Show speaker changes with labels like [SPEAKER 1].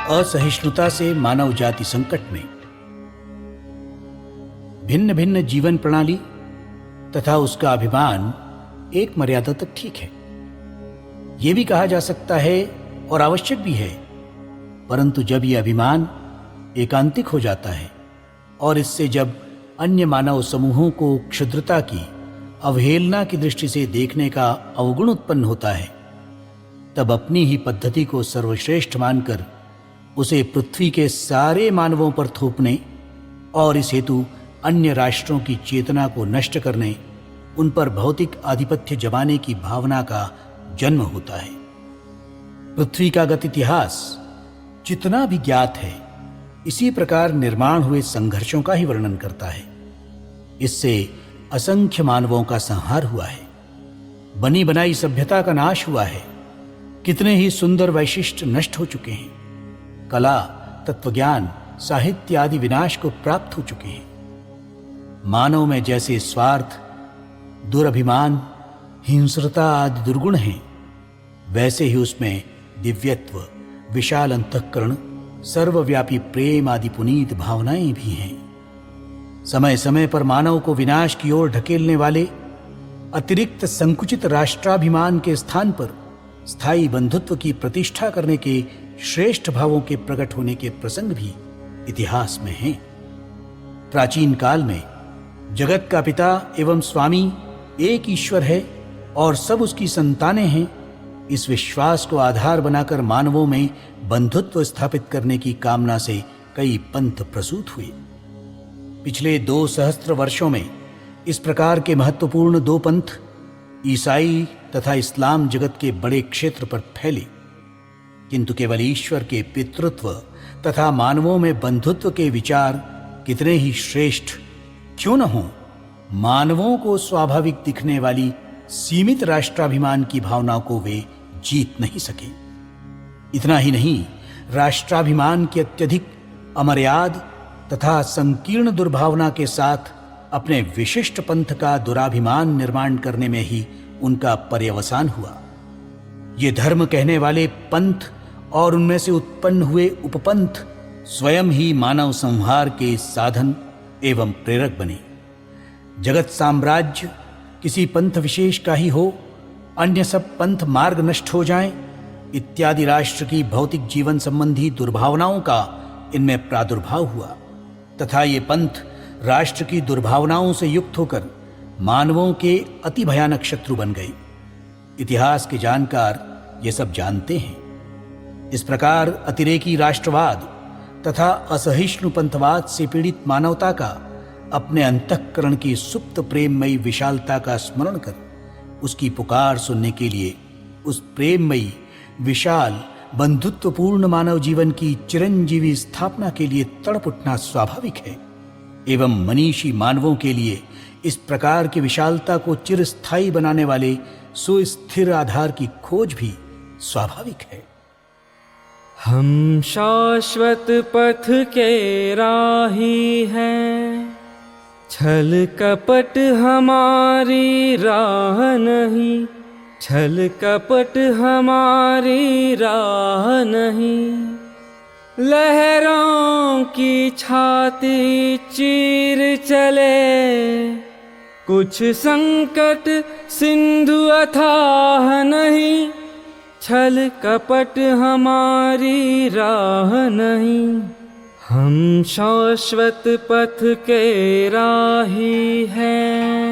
[SPEAKER 1] असहिष्णुता से मानव जाति संकट में। भिन्न भिन्न जीवन प्रणाली तथा उसका अभिमान एक मर्यादा तक ठीक है, यह भी कहा जा सकता है और आवश्यक भी है, परंतु जब यह अभिमान एकांतिक हो जाता है और इससे जब अन्य मानव समूहों को क्षुद्रता की, अवहेलना की दृष्टि से देखने का अवगुण उत्पन्न होता है, तब अपनी ही पद्धति को सर्वश्रेष्ठ मानकर उसे पृथ्वी के सारे मानवों पर थोपने और इस हेतु अन्य राष्ट्रों की चेतना को नष्ट करने, उन पर भौतिक आधिपत्य जमाने की भावना का जन्म होता है। पृथ्वी का गत इतिहास जितना भी ज्ञात है, इसी प्रकार निर्माण हुए संघर्षों का ही वर्णन करता है। इससे असंख्य मानवों का संहार हुआ है, बनी बनाई सभ्यता का नाश हुआ है, कितने ही सुंदर वैशिष्ट नष्ट हो चुके हैं, कला, तत्वज्ञान, साहित्य आदि विनाश को प्राप्त हो चुके हैं। मानव में जैसे स्वार्थ, दुरभिमान, हिंस्रता आदि दुर्गुण हैं, वैसे ही उसमें दिव्यत्व, विशाल अंतःकरण, सर्वव्यापी प्रेम आदि पुनीत भावनाएं भी हैं। समय समय पर मानव को विनाश की ओर ढकेलने वाले अतिरिक्त संकुचित राष्ट्राभिमान के स्थान पर स्थायी बंधुत्व की प्रतिष्ठा करने के श्रेष्ठ भावों के प्रकट होने के प्रसंग भी इतिहास में हैं। प्राचीन काल में जगत का पिता एवं स्वामी एक ईश्वर है और सब उसकी संतानें हैं, इस विश्वास को आधार बनाकर मानवों में बंधुत्व स्थापित करने की कामना से कई पंथ प्रसूत हुए। पिछले 2 सहस्त्र वर्षों में इस प्रकार के महत्वपूर्ण 2 पंथ ईसाई तथा इस्लाम जगत के बड़े क्षेत्र पर फैले, किंतु केवल ईश्वर के पितृत्व तथा मानवों में बंधुत्व के विचार कितने ही श्रेष्ठ क्यों न हो, मानवों को स्वाभाविक दिखने वाली सीमित राष्ट्राभिमान की भावना को वे जीत नहीं सके। इतना ही नहीं, राष्ट्राभिमान की अत्यधिक अमर्याद तथा संकीर्ण दुर्भावना के साथ अपने विशिष्ट पंथ का दुराभिमान निर्माण करने में ही उनका पर्यवसान हुआ। ये धर्म कहने वाले पंथ और उनमें से उत्पन्न हुए उपपंथ स्वयं ही मानव संहार के साधन एवं प्रेरक बने। जगत साम्राज्य किसी पंथ विशेष का ही हो, अन्य सब पंथ मार्ग नष्ट हो जाएं, इत्यादि राष्ट्र की भौतिक जीवन संबंधी दुर्भावनाओं का इनमें प्रादुर्भाव हुआ तथा ये पंथ राष्ट्र की दुर्भावनाओं से युक्त होकर मानवों के अति भयानक शत्रु बन गए। इतिहास के जानकार ये सब जानते हैं। इस प्रकार अतिरेकी राष्ट्रवाद तथा असहिष्णु पंथवाद से पीड़ित मानवता का अपने अंतःकरण की सुप्त प्रेममयी विशालता का स्मरण कर उसकी पुकार सुनने के लिए उस प्रेममयी विशाल बंधुत्वपूर्ण मानव जीवन की चिरंजीवी स्थापना के लिए तड़प उठना स्वाभाविक है एवं मनीषी मानवों के लिए इस प्रकार की विशालता को चिरस्थायी बनाने वाले सुस्थिर आधार की खोज भी स्वाभाविक है।
[SPEAKER 2] हम शाश्वत पथ के राही हैं, छल कपट हमारी राह नहीं, छल कपट हमारी राह नहीं। लहरों की छाती चीर चले, कुछ संकट सिंधु अथाह नहीं, छल कपट हमारी राह नहीं। हम शाश्वत पथ के राही हैं।